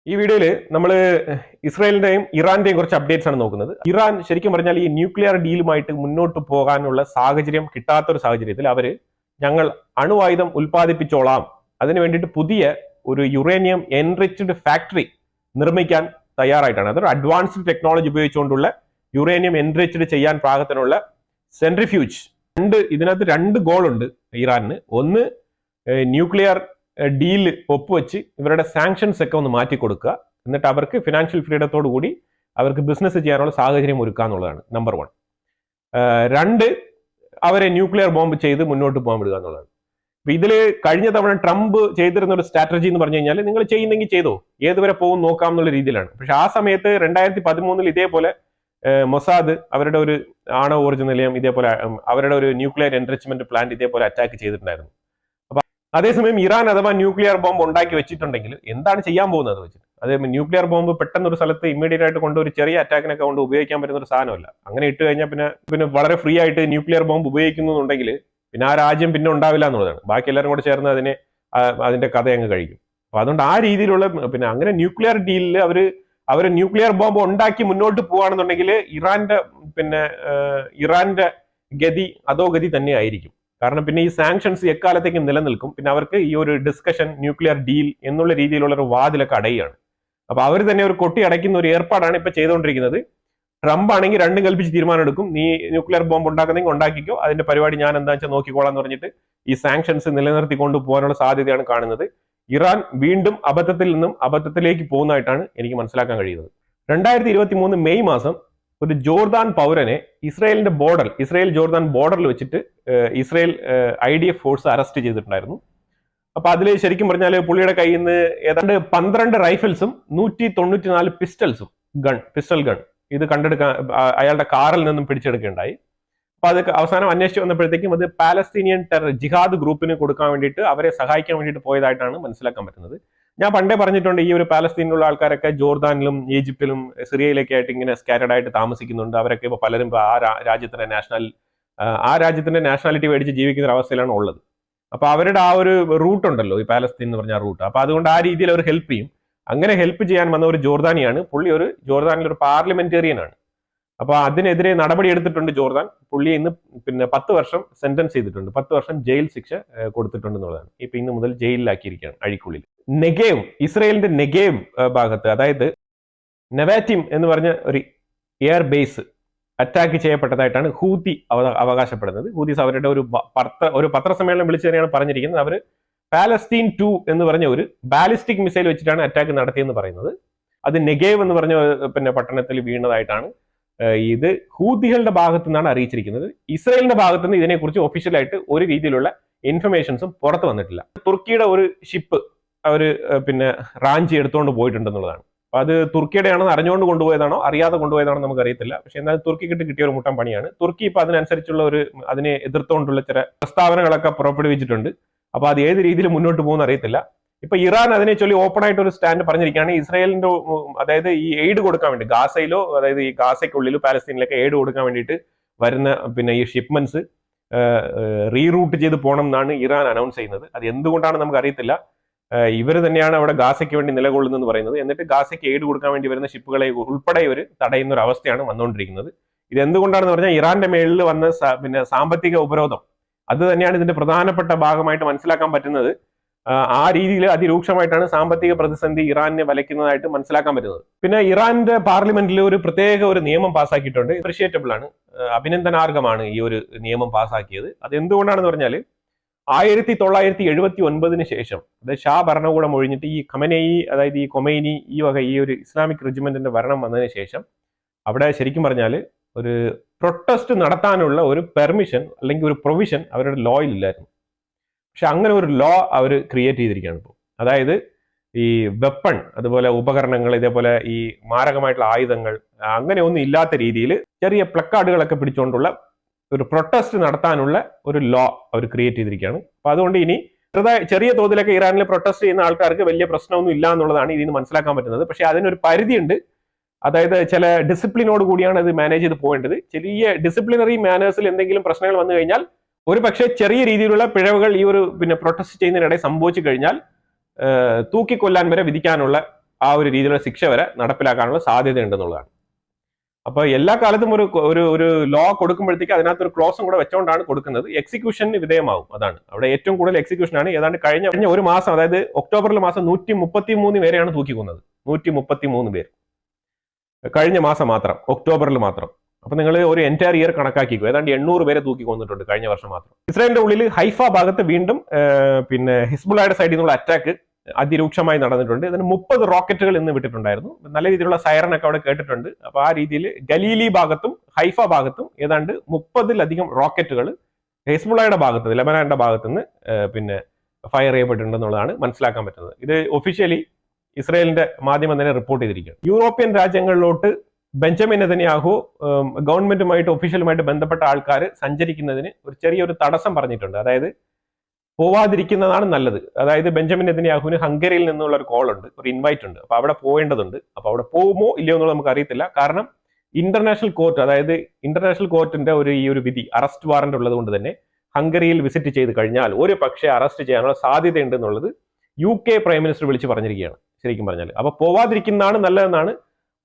ഈ വീഡിയോയിൽ നമ്മൾ ഇസ്രായേലിന്റെയും ഇറാന്റെയും കുറച്ച് അപ്ഡേറ്റ്സ് ആണ് നോക്കുന്നത്. ഇറാൻ ശരിക്കും പറഞ്ഞാൽ ഈ ന്യൂക്ലിയർ ഡീലുമായിട്ട് മുന്നോട്ട് പോകാനുള്ള സാഹചര്യം കിട്ടാത്തൊരു സാഹചര്യത്തിൽ ഞങ്ങൾ അണുവായുധം ഉൽപ്പാദിപ്പിച്ചോളാം, അതിനു വേണ്ടിയിട്ട് പുതിയ ഒരു യുറേനിയം എൻറിച്ച്ഡ് ഫാക്ടറി നിർമ്മിക്കാൻ തയ്യാറായിട്ടാണ്. അതൊരു അഡ്വാൻസ്ഡ് ടെക്നോളജി ഉപയോഗിച്ചുകൊണ്ടുള്ള യുറേനിയം എൻറിച്ച്ഡ് ചെയ്യാൻ പാകത്തിനുള്ള സെൻട്രിഫ്യൂജ്. ഇതിനകത്ത് രണ്ട് ഗോൾ ഉണ്ട് ഇറാനിന്. ഒന്ന്, ന്യൂക്ലിയർ ഡീൽ ഒപ്പുവെച്ച് ഇവരുടെ സാങ്ഷൻസ് ഒക്കെ ഒന്ന് മാറ്റി കൊടുക്കുക, എന്നിട്ട് അവർക്ക് ഫിനാൻഷ്യൽ ഫ്രീഡത്തോടു കൂടി അവർക്ക് ബിസിനസ് ചെയ്യാനുള്ള സാഹചര്യം ഒരുക്കുക എന്നുള്ളതാണ് നമ്പർ 1. 2, അവരെ ന്യൂക്ലിയർ ബോംബ് ചെയ്ത് മുന്നോട്ട് പോകാൻ വിടുക എന്നുള്ളതാണ്. അപ്പൊ ഇതിൽ കഴിഞ്ഞ തവണ ട്രംപ് ചെയ്തിരുന്ന ഒരു സ്ട്രാറ്റജി എന്ന് പറഞ്ഞു കഴിഞ്ഞാൽ നിങ്ങൾ ചെയ്യുന്നെങ്കിൽ ചെയ്തോ, ഏതുവരെ പോകും നോക്കാം എന്നുള്ള രീതിയിലാണ്. പക്ഷെ ആ സമയത്ത് 2013 ഇതേപോലെ മൊസാദ് അവരുടെ ഒരു ആണവോർജ്ജ നിലയം, ഇതേപോലെ അവരുടെ ഒരു ന്യൂക്ലിയർ എൻറിച്ച്മെന്റ് പ്ലാന്റ് ഇതേപോലെ അറ്റാക്ക് ചെയ്തിട്ടുണ്ടായിരുന്നു. അപ്പൊ അതേസമയം ഇറാൻ അഥവാ ന്യൂക്ലിയർ ബോംബ് ഉണ്ടാക്കി വെച്ചിട്ടുണ്ടെങ്കിൽ എന്താണ് ചെയ്യാൻ പോകുന്നത് വെച്ചിട്ട്, അതേ ന്യൂക്ലിയർ ബോംബ് പെട്ടെന്ന് ഒരു സ്ഥലത്ത് ഇമ്മീഡിയറ്റ് ആയിട്ട് കൊണ്ട് ഒരു ചെറിയ അറ്റാക്കിനൊക്കെ കൊണ്ട് ഉപയോഗിക്കാൻ പറ്റുന്ന ഒരു സാധനമല്ല. അങ്ങനെ ഇട്ട് കഴിഞ്ഞാൽ പിന്നെ വളരെ ഫ്രീ ആയിട്ട് ന്യൂക്ലിയർ ബോംബ് ഉപയോഗിക്കുന്നുണ്ടെങ്കിൽ പിന്നെ ആ രാജ്യം പിന്നെ ഉണ്ടാവില്ല എന്നുള്ളതാണ്. ബാക്കി എല്ലാവരും കൂടെ ചേർന്ന് അതിന്റെ കഥ അങ്ങ് കഴിക്കും. അപ്പൊ അതുകൊണ്ട് ആ രീതിയിലുള്ള അങ്ങനെ ന്യൂക്ലിയർ ഡീലിൽ അവർ ന്യൂക്ലിയർ ബോംബ് ഉണ്ടാക്കി മുന്നോട്ട് പോവുകയാണെന്നുണ്ടെങ്കിൽ ഇറാന്റെ ഗതി അധോഗതി തന്നെ ആയിരിക്കും. കാരണം പിന്നെ ഈ സാങ്ഷൻസ് എക്കാലത്തേക്കും നിലനിൽക്കും. പിന്നെ അവർക്ക് ഈ ഒരു ഡിസ്കഷൻ ന്യൂക്ലിയർ ഡീൽ എന്നുള്ള രീതിയിലുള്ള ഒരു വാതിലൊക്കെ അടയുകയാണ്. അപ്പൊ അവർ തന്നെ ഒരു കൊട്ടി അടയ്ക്കുന്ന ഒരു ഏർപ്പാടാണ് ഇപ്പൊ ചെയ്തുകൊണ്ടിരിക്കുന്നത്. ട്രംപ് ആണെങ്കിൽ രണ്ടും കൽപ്പിച്ച് തീരുമാനം എടുക്കും, നീ ന്യൂക്ലിയർ ബോംബ് ഉണ്ടാക്കുന്നെങ്കിൽ ഉണ്ടാക്കിക്കോ, അതിന്റെ പരിപാടി ഞാൻ എന്താ വെച്ചാൽ നോക്കിക്കോളാം എന്ന് പറഞ്ഞിട്ട് ഈ സാങ്ഷൻസ് നിലനിർത്തിക്കൊണ്ട് പോകാനുള്ള സാധ്യതയാണ് കാണുന്നത്. ഇറാൻ വീണ്ടും അബദ്ധത്തിൽ നിന്നും അബദ്ധത്തിലേക്ക് പോകുന്നതായിട്ടാണ് എനിക്ക് മനസ്സിലാക്കാൻ കഴിയുന്നത്. 2023 മെയ് മാസം ഒരു ജോർദാൻ പൗരനെ ഇസ്രായേൽ ജോർദാൻ ബോർഡറിൽ വെച്ചിട്ട് ഇസ്രായേൽ IDF ഫോഴ്സ് അറസ്റ്റ് ചെയ്തിട്ടുണ്ടായിരുന്നു. അപ്പൊ അതിൽ ശരിക്കും പറഞ്ഞാൽ പുള്ളിയുടെ കയ്യിൽ നിന്ന് ഏതാണ്ട് 12 റൈഫിൾസും 194 പിസ്റ്റൽ ഗൺ ഇത് കണ്ടെടുക്കാൻ അയാളുടെ കാറിൽ നിന്നും പിടിച്ചെടുക്കുകയുണ്ടായി. അപ്പൊ അത് അവസാനം അന്വേഷിച്ച് വന്നപ്പോഴത്തേക്കും അത് പാലസ്തീനിയൻ ജിഹാദ് ഗ്രൂപ്പിന് കൊടുക്കാൻ വേണ്ടിയിട്ട്, അവരെ സഹായിക്കാൻ വേണ്ടിയിട്ട് പോയതായിട്ടാണ് മനസ്സിലാക്കാൻ പറ്റുന്നത്. ഞാൻ പണ്ടേ പറഞ്ഞിട്ടുണ്ട്, ഈ ഒരു പാലസ്തീനിലുള്ള ആൾക്കാരൊക്കെ ജോർദാനിലും ഈജിപ്തിലും സിറിയയിലൊക്കെ ആയിട്ട് ഇങ്ങനെ സ്കാറ്റർഡ് ആയിട്ട് താമസിക്കുന്നുണ്ട്. അവരൊക്കെ ഇപ്പൊ പലരും ആ രാജ്യത്തിന്റെ നാഷണാലിറ്റി മേടിച്ച് ജീവിക്കുന്ന ഒരു അവസ്ഥയിലാണ് ഉള്ളത്. അപ്പൊ അവരുടെ ആ ഒരു റൂട്ട് ഉണ്ടല്ലോ, ഈ പാലസ്തീൻ എന്ന് പറഞ്ഞ റൂട്ട്, അപ്പൊ അതുകൊണ്ട് ആ രീതിയിൽ അവർ ഹെൽപ്പ് ചെയ്യും. അങ്ങനെ ഹെൽപ്പ് ചെയ്യാൻ വന്ന ഒരു ജോർദാനിയാണ്. പുള്ളി ജോർദാനിലൊരു പാർലമെന്റേറിയൻ ആണ്. അപ്പൊ അതിനെതിരെ നടപടി എടുത്തിട്ടുണ്ട് ജോർദാൻ. പുള്ളിയെ ഇന്ന് 10 വർഷം സെന്റൻസ് ചെയ്തിട്ടുണ്ട്, 10 വർഷം ജയിൽ ശിക്ഷ കൊടുത്തിട്ടുണ്ട് എന്നുള്ളതാണ്. ഇപ്പൊ ഇന്ന് മുതൽ ജയിലിലാക്കിയിരിക്കുകയാണ്, അഴിക്കുള്ളിൽ. ഇസ്രയേലിന്റെ നെഗേവ് ഭാഗത്ത്, അതായത് നെവാറ്റിം എന്ന് പറഞ്ഞ ഒരു എയർ ബേസ് അറ്റാക്ക് ചെയ്യപ്പെട്ടതായിട്ടാണ് ഹൂതി അവകാശപ്പെടുന്നത്. ഹൂതീസ് അവരുടെ ഒരു പത്രസമ്മേളനം വിളിച്ചു തന്നെയാണ് പറഞ്ഞിരിക്കുന്നത്. അവർ പാലസ്തീൻ 2 എന്ന് പറഞ്ഞ ഒരു ബാലിസ്റ്റിക് മിസൈൽ വെച്ചിട്ടാണ് അറ്റാക്ക് നടത്തിയെന്ന് പറയുന്നത്. അത് നെഗേവ് എന്ന് പറഞ്ഞ പട്ടണത്തിൽ വീണതായിട്ടാണ് ഇത് ഹൂതികളുടെ ഭാഗത്തു നിന്നാണ് അറിയിച്ചിരിക്കുന്നത്. ഇസ്രായേലിന്റെ ഭാഗത്തു നിന്ന് ഇതിനെക്കുറിച്ച് ഒഫീഷ്യലായിട്ട് ഒരു രീതിയിലുള്ള ഇൻഫർമേഷൻസും പുറത്തു വന്നിട്ടില്ല. തുർക്കിയുടെ ഒരു ഷിപ്പ് അവർ റാഞ്ചി എടുത്തുകൊണ്ട് പോയിട്ടുണ്ടെന്നുള്ളതാണ്. അപ്പൊ അത് തുർക്കിയുടെ ആണെന്ന് അറിഞ്ഞുകൊണ്ട് കൊണ്ടുപോയതാണോ അറിയാതെ കൊണ്ടുപോയതാണോ നമുക്ക് അറിയത്തില്ല. പക്ഷെ എന്നാലും തുർക്കിക്കിട്ട് കിട്ടിയ ഒരു മുട്ടൻ പണിയാണ്. തുർക്കി ഇപ്പൊ അതിനനുസരിച്ചുള്ള അതിനെ എതിർത്തുകൊണ്ടുള്ള ചില പ്രസ്താവനകളൊക്കെ പുറപ്പെടുവിച്ചിട്ടുണ്ട്. അപ്പൊ അത് ഏത് രീതിയിൽ മുന്നോട്ട് പോകുന്ന അറിയത്തില്ല. ഇപ്പൊ ഇറാൻ അതിനെ ചൊല്ലി ഓപ്പൺ ആയിട്ട് ഒരു സ്റ്റാൻഡ് പറഞ്ഞിരിക്കുകയാണ്. ഇസ്രായേലിന്റെ അതായത് ഈ എയ്ഡ് കൊടുക്കാൻ വേണ്ടി ഗാസയിലോ, അതായത് ഈ ഗാസയ്ക്കുള്ളിലോ പാലസ്തീനിലൊക്കെ എയ്ഡ് കൊടുക്കാൻ വേണ്ടിയിട്ട് വരുന്ന ഈ ഷിപ്മെന്റ്സ് റീറൂട്ട് ചെയ്ത് പോകണം എന്നാണ് ഇറാൻ അനൗൺസ് ചെയ്യുന്നത്. അത് എന്തുകൊണ്ടാണ് നമുക്ക് അറിയത്തില്ല. ഇവർ തന്നെയാണ് അവിടെ ഗാസയ്ക്ക് വേണ്ടി നിലകൊള്ളുന്നെന്ന് പറയുന്നത്. എന്നിട്ട് ഗാസയ്ക്ക് എയ്ഡ് കൊടുക്കാൻ വേണ്ടി വരുന്ന ഷിപ്പുകളെ ഉൾപ്പെടെ ഇവർ തടയുന്ന ഒരു അവസ്ഥയാണ് വന്നുകൊണ്ടിരിക്കുന്നത്. ഇത് എന്തുകൊണ്ടാണെന്ന് പറഞ്ഞാൽ ഇറാന്റെ മേളിൽ വന്ന സാമ്പത്തിക ഉപരോധം അത് തന്നെയാണ് ഇതിന്റെ പ്രധാനപ്പെട്ട ഭാഗമായിട്ട് മനസ്സിലാക്കാൻ പറ്റുന്നത്. ആ രീതിയിൽ അതിരൂക്ഷമായിട്ടാണ് സാമ്പത്തിക പ്രതിസന്ധി ഇറാനെ വലയ്ക്കുന്നതായിട്ട് മനസ്സിലാക്കാൻ പറ്റുന്നത്. പിന്നെ ഇറാന്റെ പാർലമെന്റിൽ ഒരു പ്രത്യേക ഒരു നിയമം പാസ്സാക്കിയിട്ടുണ്ട്. അപ്രിഷിയേറ്റബിൾ ആണ്, അഭിനന്ദനാർഹമാണ് ഈ ഒരു നിയമം പാസ്സാക്കിയത്. അത് എന്തുകൊണ്ടാണെന്ന് പറഞ്ഞാൽ 1979 ശേഷം, അതായത് ഷാ ഭരണകൂടം ഒഴിഞ്ഞിട്ട് ഈ ഖമനേയി, അതായത് ഈ കൊമൈനി, ഈ ഒരു ഇസ്ലാമിക് റെജിമെന്റിന്റെ ഭരണം വന്നതിന് ശേഷം അവിടെ ശരിക്കും പറഞ്ഞാൽ ഒരു പ്രൊട്ടസ്റ്റ് നടത്താനുള്ള ഒരു പെർമിഷൻ അല്ലെങ്കിൽ ഒരു പ്രൊവിഷൻ അവരുടെ ലോയിൽ ഇല്ലായിരുന്നു. പക്ഷെ അങ്ങനെ ഒരു ലോ അവർ ക്രിയേറ്റ് ചെയ്തിരിക്കുകയാണ് ഇപ്പോൾ. അതായത് ഈ വെപ്പൺ, അതുപോലെ ഉപകരണങ്ങൾ, ഇതേപോലെ ഈ മാരകമായിട്ടുള്ള ആയുധങ്ങൾ അങ്ങനെ ഒന്നും ഇല്ലാത്ത രീതിയിൽ ചെറിയ പ്ലക്കാർഡുകളൊക്കെ പിടിച്ചുകൊണ്ടുള്ള ഒരു പ്രൊട്ടസ്റ്റ് നടത്താനുള്ള ഒരു ലോ അവർ ക്രിയേറ്റ് ചെയ്തിരിക്കുകയാണ്. അപ്പൊ അതുകൊണ്ട് ഇനി ചെറിയ തോതിലൊക്കെ ഇറാനിൽ പ്രൊട്ടസ്റ്റ് ചെയ്യുന്ന ആൾക്കാർക്ക് വലിയ പ്രശ്നമൊന്നും ഇല്ല എന്നുള്ളതാണ് ഇതിന് മനസ്സിലാക്കാൻ പറ്റുന്നത്. പക്ഷെ അതിനൊരു പരിധിയുണ്ട്. അതായത് ചില ഡിസിപ്ലിനോട് കൂടിയാണ് അത് മാനേജ് ചെയ്ത് പോകേണ്ടത്. ചെറിയ ഡിസിപ്ലിനറി മാനേഴ്സിൽ എന്തെങ്കിലും പ്രശ്നങ്ങൾ വന്നു കഴിഞ്ഞാൽ, ഒരു പക്ഷേ ചെറിയ രീതിയിലുള്ള പിഴവുകൾ ഈ ഒരു പ്രൊട്ടസ്റ്റ് ചെയ്യുന്നതിനിടെ സംഭവിച്ചു കഴിഞ്ഞാൽ തൂക്കിക്കൊല്ലാൻ വരെ വിധിക്കാനുള്ള ആ ഒരു രീതിയിലുള്ള ശിക്ഷ വരെ നടപ്പിലാക്കാനുള്ള സാധ്യത ഉണ്ടെന്നുള്ളതാണ്. അപ്പോൾ എല്ലാ കാലത്തും ഒരു ലോ കൊടുക്കുമ്പോഴത്തേക്ക് അതിനകത്ത് ഒരു ക്ലോസും കൂടെ വെച്ചുകൊണ്ടാണ് കൊടുക്കുന്നത്. എക്സിക്യൂഷന് വിധേയമാവും. അതാണ് അവിടെ ഏറ്റവും കൂടുതൽ എക്സിക്യൂഷൻ ആണ്. ഏതാണ്ട് കഴിഞ്ഞ ഒരു മാസം, അതായത് ഒക്ടോബറിൽ മാസം 133 പേരെയാണ് തൂക്കിക്കൊന്നത്. 133 പേര് കഴിഞ്ഞ മാസം മാത്രം, ഒക്ടോബറിൽ മാത്രം. അപ്പൊ നിങ്ങൾ ഒരു എൻറ്റയർ ഇയർ കണക്കാക്കിക്കോ, ഏതാണ്ട് 800 പേരെ തൂക്കി കൊന്നിട്ടുണ്ട് കഴിഞ്ഞ വർഷം മാത്രം. ഇസ്രായേലിന്റെ ഉള്ളിൽ ഹൈഫ ഭാഗത്ത് വീണ്ടും പിന്നെ ഹിസ്ബുള്ളയുടെ സൈഡിൽ നിന്നുള്ള അറ്റാക്ക് അതിരൂക്ഷമായി നടന്നിട്ടുണ്ട്. ഇതിന് 30 റോക്കറ്റുകൾ ഇന്ന് വിട്ടിട്ടുണ്ടായിരുന്നു. നല്ല രീതിയിലുള്ള സൈറനൊക്കെ അവിടെ കേട്ടിട്ടുണ്ട്. അപ്പൊ ആ രീതിയിൽ ഗലീലി ഭാഗത്തും ഹൈഫ ഭാഗത്തും ഏതാണ്ട് 30-ലധികം റോക്കറ്റുകൾ ഹിസ്ബുള്ളയുടെ ഭാഗത്ത്, ലെബനാന്റെ ഭാഗത്ത് നിന്ന് പിന്നെ ഫയർ ചെയ്യപ്പെട്ടിട്ടുണ്ടെന്നുള്ളതാണ് മനസ്സിലാക്കാൻ പറ്റുന്നത്. ഇത് ഒഫീഷ്യലി ഇസ്രായേലിന്റെ മാധ്യമം തന്നെ റിപ്പോർട്ട് ചെയ്തിരിക്കുകയാണ്. യൂറോപ്യൻ രാജ്യങ്ങളിലോട്ട് ബെഞ്ചമിൻ നെതന്യാഹു ഗവൺമെന്റുമായിട്ട് ഒഫീഷ്യലുമായിട്ട് ബന്ധപ്പെട്ട ആൾക്കാർ സഞ്ചരിക്കുന്നതിന് ഒരു ചെറിയൊരു തടസ്സം പറഞ്ഞിട്ടുണ്ട്. അതായത് പോവാതിരിക്കുന്നതാണ് നല്ലത്. അതായത് ബെഞ്ചമിൻ നെതന്യാഹുവിന് ഹംഗറിയിൽ നിന്നുള്ള ഒരു കോൾ ഉണ്ട്, ഒരു ഇൻവൈറ്റ് ഉണ്ട്. അപ്പൊ അവിടെ പോകേണ്ടതുണ്ട്. അപ്പൊ അവിടെ പോകുമോ ഇല്ലയോ എന്നുള്ളത് നമുക്ക് അറിയത്തില്ല. കാരണം ഇന്റർനാഷണൽ കോർട്ട്, അതായത് ഇന്റർനാഷണൽ കോർട്ടിന്റെ ഈ ഒരു വിധി, അറസ്റ്റ് വാറന്റ് ഉള്ളത് കൊണ്ട് തന്നെ ഹംഗറിയിൽ വിസിറ്റ് ചെയ്ത് കഴിഞ്ഞാൽ ഒരു പക്ഷേ അറസ്റ്റ് ചെയ്യാനുള്ള സാധ്യതയുണ്ട് എന്നുള്ളത് UK പ്രൈം മിനിസ്റ്റർ വിളിച്ച് പറഞ്ഞിരിക്കുകയാണ് ശരിക്കും പറഞ്ഞാൽ. അപ്പൊ പോവാതിരിക്കുന്നതാണ് നല്ലതെന്നാണ്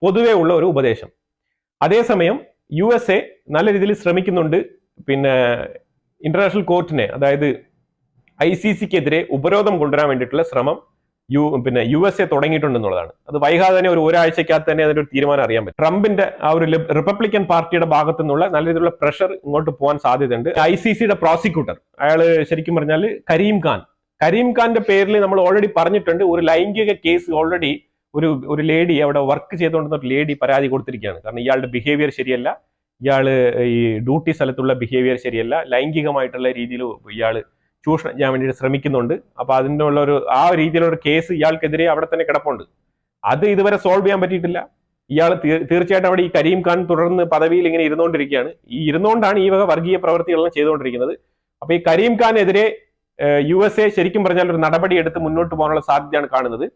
പൊതുവേ ഉള്ള ഒരു ഉപദേശം. അതേസമയം USA നല്ല രീതിയിൽ ശ്രമിക്കുന്നുണ്ട് പിന്നെ ഇന്റർനാഷണൽ കോർട്ടിനെ, അതായത് ICC-ക്കെതിരെ ഉപരോധം കൊണ്ടുവരാൻ വേണ്ടിയിട്ടുള്ള ശ്രമം USA തുടങ്ങിയിട്ടുണ്ടെന്നുള്ളതാണ്. അത് വൈകാതെ തന്നെ ഒരാഴ്ചക്കകത്ത് തന്നെ അതിന്റെ ഒരു തീരുമാനം അറിയാൻ പറ്റും. ട്രംപിന്റെ ആ ഒരു റിപ്പബ്ലിക്കൻ പാർട്ടിയുടെ ഭാഗത്തു നിന്നുള്ള നല്ല രീതിയിലുള്ള പ്രഷർ ഇങ്ങോട്ട് പോകാൻ സാധ്യതയുണ്ട്. ICC-യുടെ പ്രോസിക്യൂട്ടർ, അയാള് ശരിക്കും പറഞ്ഞാൽ കരീം ഖാന്റെ പേരിൽ നമ്മൾ ഓൾറെഡി പറഞ്ഞിട്ടുണ്ട്. ഒരു ലൈംഗിക കേസ് ഓൾറെഡി ഒരു ലേഡി, അവിടെ വർക്ക് ചെയ്തുകൊണ്ടിരുന്ന ഒരു ലേഡി പരാതി കൊടുത്തിരിക്കുകയാണ്. കാരണം ഇയാളുടെ ബിഹേവിയർ ശരിയല്ല, ഇയാള് ഈ ഡ്യൂട്ടി സ്ഥലത്തുള്ള ബിഹേവിയർ ശരിയല്ല, ലൈംഗികമായിട്ടുള്ള രീതിയിൽ ഇയാള് ചൂഷണം ചെയ്യാൻ വേണ്ടിയിട്ട് ശ്രമിക്കുന്നുണ്ട്. അപ്പൊ അതിൻ്റെ ഉള്ള ആ രീതിയിലുള്ള ഒരു കേസ് ഇയാൾക്കെതിരെ അവിടെ തന്നെ കിടപ്പുണ്ട്. അത് ഇതുവരെ സോൾവ് ചെയ്യാൻ പറ്റിയിട്ടില്ല. ഇയാൾ തീർച്ചയായിട്ടും അവിടെ ഈ കരീം ഖാൻ തുടർന്ന് പദവിയിൽ ഇങ്ങനെ ഇരുന്നുകൊണ്ടിരിക്കുകയാണ്. ഇരുന്നുകൊണ്ടാണ് ഈ വക വർഗീയ പ്രവൃത്തികളെല്ലാം ചെയ്തുകൊണ്ടിരിക്കുന്നത്. അപ്പൊ ഈ കരീം ഖാനെതിരെ USA ശരിക്കും പറഞ്ഞാൽ ഒരു നടപടി എടുത്ത് മുന്നോട്ട് പോകാനുള്ള സാധ്യതയാണ് കാണുന്നത്.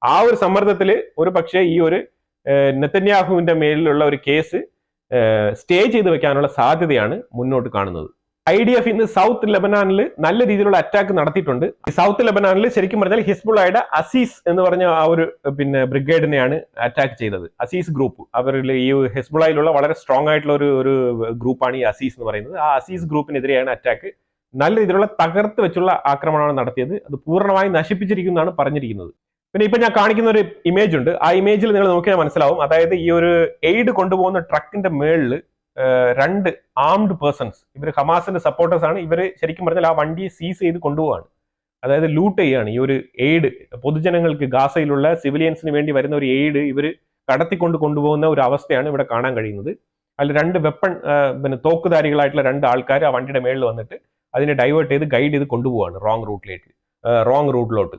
ആ ഒരു സമ്മർദ്ദത്തിൽ ഒരു പക്ഷേ ഈ ഒരു നെതന്യാഹുവിന്റെ മേലിലുള്ള ഒരു കേസ് സ്റ്റേ ചെയ്ത് വെക്കാനുള്ള സാധ്യതയാണ് മുന്നോട്ട് കാണുന്നത്. IDF ഇന്ന് സൗത്ത് ലെബനാനിൽ നല്ല രീതിയിലുള്ള അറ്റാക്ക് നടത്തിയിട്ടുണ്ട്. ഈ സൗത്ത് ലെബനാനിൽ ശരിക്കും പറഞ്ഞാൽ ഹിസ്ബുള്ളയുടെ അസീസ് എന്ന് പറഞ്ഞ ആ ഒരു ബ്രിഗേഡിനെയാണ് അറ്റാക്ക് ചെയ്തത്. അസീസ് ഗ്രൂപ്പ്, അവരിൽ ഈ ഹിസ്ബുള്ളയിലുള്ള വളരെ സ്ട്രോങ് ആയിട്ടുള്ള ഒരു ഗ്രൂപ്പാണ് ഈ അസീസ് എന്ന് പറയുന്നത്. ആ അസീസ് ഗ്രൂപ്പിനെതിരെയാണ് അറ്റാക്ക്. നല്ല രീതിയിലുള്ള തകർത്ത് വെച്ചുള്ള ആക്രമണമാണ് നടത്തിയത്. അത് പൂർണ്ണമായി നശിപ്പിച്ചിരിക്കുന്നതാണ് പറഞ്ഞിരിക്കുന്നത്. പിന്നെ ഇപ്പൊ ഞാൻ കാണിക്കുന്ന ഒരു ഇമേജ് ഉണ്ട്. ആ ഇമേജിൽ നിങ്ങൾ നോക്കിയാൽ മനസ്സിലാവും. അതായത് ഈ ഒരു എയ്ഡ് കൊണ്ടുപോകുന്ന ട്രക്കിന്റെ മേളിൽ 2 ആംഡ് പേഴ്സൺസ്, ഇവർ ഹമാസിന്റെ സപ്പോർട്ടേഴ്സ് ആണ്. ഇവർ ശരിക്കും പറഞ്ഞാൽ ആ വണ്ടി സീസ് ചെയ്ത് കൊണ്ടുപോവാണ്. അതായത് ലൂട്ട് ചെയ്യാണ്. ഈ ഒരു എയ്ഡ് പൊതുജനങ്ങൾക്ക്, ഗാസയിലുള്ള സിവിലിയൻസിന് വേണ്ടി വരുന്ന ഒരു എയ്ഡ് ഇവർ കൊണ്ടുപോകുന്ന ഒരു അവസ്ഥയാണ് ഇവിടെ കാണാൻ കഴിയുന്നത്. അതിൽ 2 വെപ്പൺ തോക്കുധാരികളായിട്ടുള്ള 2 ആൾക്കാർ ആ വണ്ടിയുടെ മേളിൽ വന്നിട്ട് അതിനെ ഡൈവേർട്ട് ചെയ്ത് ഗൈഡ് ചെയ്ത് കൊണ്ടുപോവാണ് റോങ് റൂട്ടിലോട്ട്.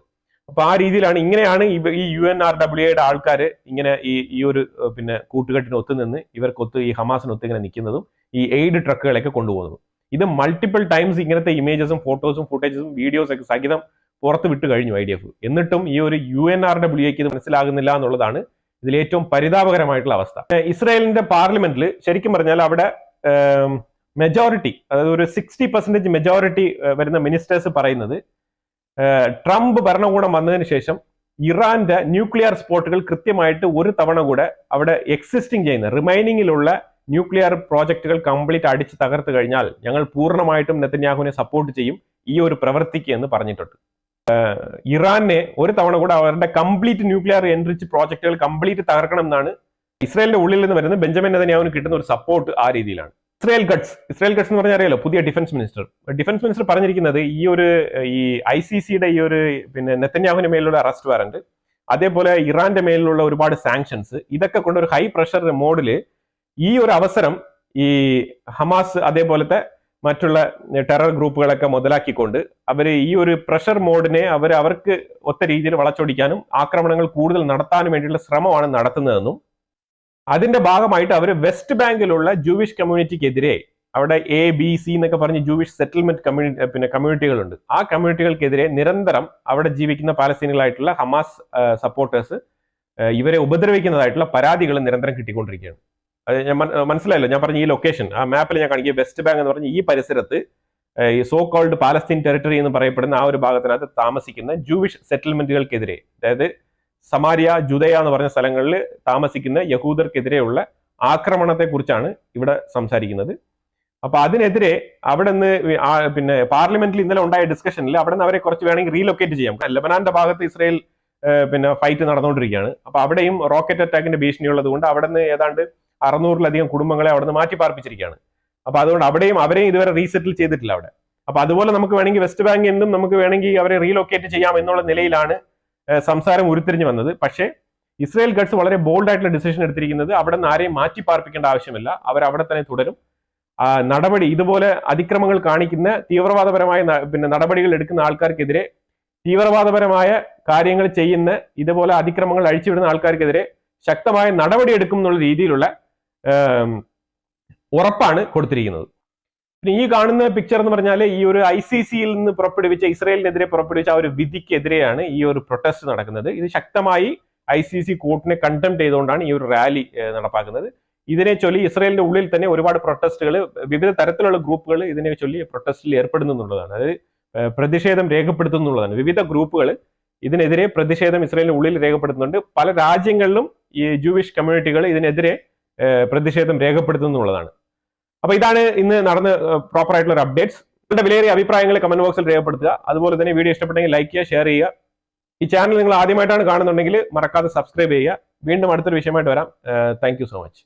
അപ്പൊ ആ രീതിയിലാണ്, ഇങ്ങനെയാണ് ഈ UNRWAയുടെ ആൾക്കാർ ഇങ്ങനെ ഈ ഒരു കൂട്ടുകെട്ടിന് ഒത്തുനിന്ന് ഇവർക്കൊത്ത്, ഈ ഹമാസിനൊത്ത് ഇങ്ങനെ നിൽക്കുന്നതും ഈ എയ്ഡ് ട്രക്കുകളൊക്കെ കൊണ്ടുപോകുന്നതും. ഇത് മൾട്ടിപ്പിൾ ടൈംസ് ഇങ്ങനത്തെ ഇമേജസും ഫോട്ടോസും ഫുട്ടേജസും വീഡിയോസ് ഒക്കെ സഹിതം പുറത്ത് വിട്ട് കഴിഞ്ഞു IDF. എന്നിട്ടും ഈ ഒരു UNRWAക്ക് ഇത് മനസ്സിലാകുന്നില്ല എന്നുള്ളതാണ് ഇതിൽ ഏറ്റവും പരിതാപകരമായിട്ടുള്ള അവസ്ഥ. ഇസ്രായേലിന്റെ പാർലമെന്റിൽ ശരിക്കും പറഞ്ഞാൽ അവിടെ മെജോറിറ്റി, അതായത് ഒരു 60% മെജോറിറ്റി വരുന്ന മിനിസ്റ്റേഴ്സ് പറയുന്നത് ട്രംപ് ഭരണകൂടം വന്നതിന് ശേഷം ഇറാന്റെ ന്യൂക്ലിയർ സ്പോട്ടുകൾ കൃത്യമായിട്ട് ഒരു തവണ കൂടെ അവിടെ എക്സിസ്റ്റിംഗ് ചെയ്യുന്ന റിമൈനിങ്ങിലുള്ള ന്യൂക്ലിയർ പ്രോജക്റ്റുകൾ കംപ്ലീറ്റ് അടിച്ച് തകർത്ത് കഴിഞ്ഞാൽ ഞങ്ങൾ പൂർണ്ണമായിട്ടും നെതന്യാഹുവിനെ സപ്പോർട്ട് ചെയ്യും ഈ ഒരു പ്രവൃത്തിക്ക് എന്ന് പറഞ്ഞിട്ടുണ്ട്. ഇറാനെ ഒരു തവണ കൂടെ അവരുടെ കംപ്ലീറ്റ് ന്യൂക്ലിയർ എൻറിച്ച് പ്രോജക്റ്റുകൾ കംപ്ലീറ്റ് തകർക്കണം എന്നാണ് ഇസ്രായേലിന്റെ ഉള്ളിൽ നിന്ന് വരുന്ന ബെഞ്ചമിൻ നെതന്യാഹുവിന് കിട്ടുന്ന ഒരു സപ്പോർട്ട്. ആ രീതിയിലാണ് ഇസ്രായേൽ ഗട്സ് എന്ന് പറഞ്ഞാൽ അറിയാലോ, പുതിയ ഡിഫൻസ് മിനിസ്റ്റർ പറഞ്ഞിരിക്കുന്നത് ഈ ICC-യുടെ ഈ ഒരു നെതന്യാഹുവിന്റെ മേലുള്ള അറസ്റ്റ് വാറന്റ്, അതേപോലെ ഇറാന്റെ മേലുള്ള ഒരുപാട് സാങ്ഷൻസ്, ഇതൊക്കെ കൊണ്ട് ഒരു ഹൈ പ്രഷർ മോഡില് ഈ ഒരു അവസരം ഈ ഹമാസ് അതേപോലത്തെ മറ്റുള്ള ടെറർ ഗ്രൂപ്പുകളൊക്കെ മുതലാക്കിക്കൊണ്ട് അവർ ഈ ഒരു പ്രഷർ മോഡിനെ അവർക്ക് ഒത്ത രീതിയിൽ വളച്ചൊടിക്കാനും ആക്രമണങ്ങൾ കൂടുതൽ നടത്താനും വേണ്ടിയുള്ള ശ്രമമാണ് നടത്തുന്നതെന്നും അതിന്റെ ഭാഗമായിട്ട് അവർ വെസ്റ്റ് ബാങ്കിലുള്ള ജൂവിഷ് കമ്മ്യൂണിറ്റിക്കെതിരെ, അവിടെ ABC എന്നൊക്കെ പറഞ്ഞ് ജൂവിഷ് സെറ്റിൽമെന്റ് കമ്മ്യൂണിറ്റികളുണ്ട്, ആ കമ്മ്യൂണിറ്റികൾക്കെതിരെ നിരന്തരം അവിടെ ജീവിക്കുന്ന പാലസ്തീനികളായിട്ടുള്ള ഹമാസ് സപ്പോർട്ടേഴ്സ് ഇവരെ ഉപദ്രവിക്കുന്നതായിട്ടുള്ള പരാതികൾ നിരന്തരം കിട്ടിക്കൊണ്ടിരിക്കുകയാണ്. അത് ഞാൻ മനസ്സിലായല്ലോ, ഞാൻ പറഞ്ഞ ഈ ലൊക്കേഷൻ ആ മാപ്പിൽ ഞാൻ കാണിക്കുക. വെസ്റ്റ് ബാങ്ക് എന്ന് പറഞ്ഞ ഈ പരിസരത്ത് ഈ സോ കോൾഡ് പാലസ്തീൻ ടെറിട്ടറി എന്ന് പറയപ്പെടുന്ന ആ ഒരു ഭാഗത്തിനകത്ത് താമസിക്കുന്ന ജൂവിഷ് സെറ്റിൽമെന്റുകൾക്കെതിരെ, അതായത് സമാരിയ, ജുദയ എന്ന് പറഞ്ഞ സ്ഥലങ്ങളിൽ താമസിക്കുന്ന യഹൂദർക്കെതിരെയുള്ള ആക്രമണത്തെ കുറിച്ചാണ് ഇവിടെ സംസാരിക്കുന്നത്. അപ്പൊ അതിനെതിരെ അവിടെ നിന്ന് പിന്നെ പാർലമെന്റിൽ ഇന്നലെ ഉണ്ടായ ഡിസ്കഷനിൽ അവിടെ നിന്ന് അവരെ കുറച്ച് വേണമെങ്കിൽ റീലൊക്കേറ്റ് ചെയ്യാം. ലെബനാന്റെ ഭാഗത്ത് ഇസ്രായേൽ പിന്നെ ഫൈറ്റ് നടന്നുകൊണ്ടിരിക്കുകയാണ്. അപ്പൊ അവിടെയും റോക്കറ്റ് അറ്റാക്കിന്റെ ഭീഷണി ഉള്ളത് കൊണ്ട് അവിടെ നിന്ന് ഏതാണ്ട് 600-ലധികം കുടുംബങ്ങളെ അവിടെ നിന്ന് മാറ്റി പാർപ്പിച്ചിരിക്കുകയാണ്. അപ്പൊ അതുകൊണ്ട് അവരെയും ഇതുവരെ റീസെറ്റിൽ ചെയ്തിട്ടില്ല അവിടെ. അപ്പൊ അതുപോലെ നമുക്ക് വേണമെങ്കിൽ വെസ്റ്റ് ബാങ്കിൽ നിന്നും നമുക്ക് വേണമെങ്കിൽ അവരെ റീലൊക്കേറ്റ് ചെയ്യാം എന്നുള്ള നിലയിലാണ് സംസാരം ഉരുത്തിരിഞ്ഞു വന്നത്. പക്ഷേ ഇസ്രായേൽ ഗഡ്സ് വളരെ ബോൾഡ് ആയിട്ടുള്ള ഡിസിഷൻ എടുത്തിരിക്കുന്നത് അവിടെ നിന്ന് ആരെയും മാറ്റി പാർപ്പിക്കേണ്ട ആവശ്യമില്ല, അവർ അവിടെ തന്നെ തുടരും. നടപടി ഇതുപോലെ അതിക്രമങ്ങൾ കാണിക്കുന്ന തീവ്രവാദപരമായ പിന്നെ നടപടികൾ എടുക്കുന്ന ആൾക്കാർക്കെതിരെ, തീവ്രവാദപരമായ കാര്യങ്ങൾ ചെയ്യുന്ന ഇതുപോലെ അതിക്രമങ്ങൾ അഴിച്ചുവിടുന്ന ആൾക്കാർക്കെതിരെ ശക്തമായ നടപടി എടുക്കും എന്നുള്ള രീതിയിലുള്ള ഉറപ്പാണ് കൊടുത്തിരിക്കുന്നത്. പിന്നെ ഈ കാണുന്ന പിക്ചർ എന്ന് പറഞ്ഞാൽ ഈ ഒരു ICCയിൽ നിന്ന് പുറപ്പെടുവിച്ച ഇസ്രായേലിനെതിരെ പുറപ്പെടുവിച്ച ആ ഒരു വിധിക്കെതിരെയാണ് ഈ ഒരു പ്രൊട്ടസ്റ്റ് നടക്കുന്നത്. ഇത് ശക്തമായി ICC കോർട്ടിനെ കണ്ടംപ്റ്റ് ചെയ്തുകൊണ്ടാണ് ഈ ഒരു റാലി നടപ്പാക്കുന്നത്. ഇതിനെ ചൊല്ലി ഇസ്രായേലിന്റെ ഉള്ളിൽ തന്നെ ഒരുപാട് പ്രൊട്ടസ്റ്റുകൾ, വിവിധ തരത്തിലുള്ള ഗ്രൂപ്പുകൾ ഇതിനെ ചൊല്ലി പ്രൊട്ടസ്റ്റിൽ ഏർപ്പെടുന്നു എന്നുള്ളതാണ്. അതായത് പ്രതിഷേധം രേഖപ്പെടുത്തുന്നുള്ളതാണ്. വിവിധ ഗ്രൂപ്പുകൾ ഇതിനെതിരെ പ്രതിഷേധം ഇസ്രായേലിന്റെ ഉള്ളിൽ രേഖപ്പെടുത്തുന്നുണ്ട്. പല രാജ്യങ്ങളിലും ഈ ജൂവിഷ് കമ്മ്യൂണിറ്റികൾ ഇതിനെതിരെ പ്രതിഷേധം രേഖപ്പെടുത്തുന്നുള്ളതാണ്. അപ്പൊ ഇതാണ് ഇന്ന് നടന്ന പ്രോപ്പർ ആയിട്ടുള്ള ഒരു അപ്ഡേറ്റ്സ്. നിങ്ങളുടെ വിലയേറിയ അഭിപ്രായങ്ങൾ കമന്റ് ബോക്സിൽ രേഖപ്പെടുത്തുക. അതുപോലെ തന്നെ വീഡിയോ ഇഷ്ടപ്പെട്ടെങ്കിൽ ലൈക്ക് ചെയ്യുക, ഷെയർ ചെയ്യുക. ഈ ചാനൽ നിങ്ങൾ ആദ്യമായിട്ടാണ് കാണുന്നുണ്ടെങ്കിൽ മറക്കാതെ സബ്സ്ക്രൈബ് ചെയ്യുക. വീണ്ടും അടുത്തൊരു വിഷയമായിട്ട് വരാം. Thank you so much.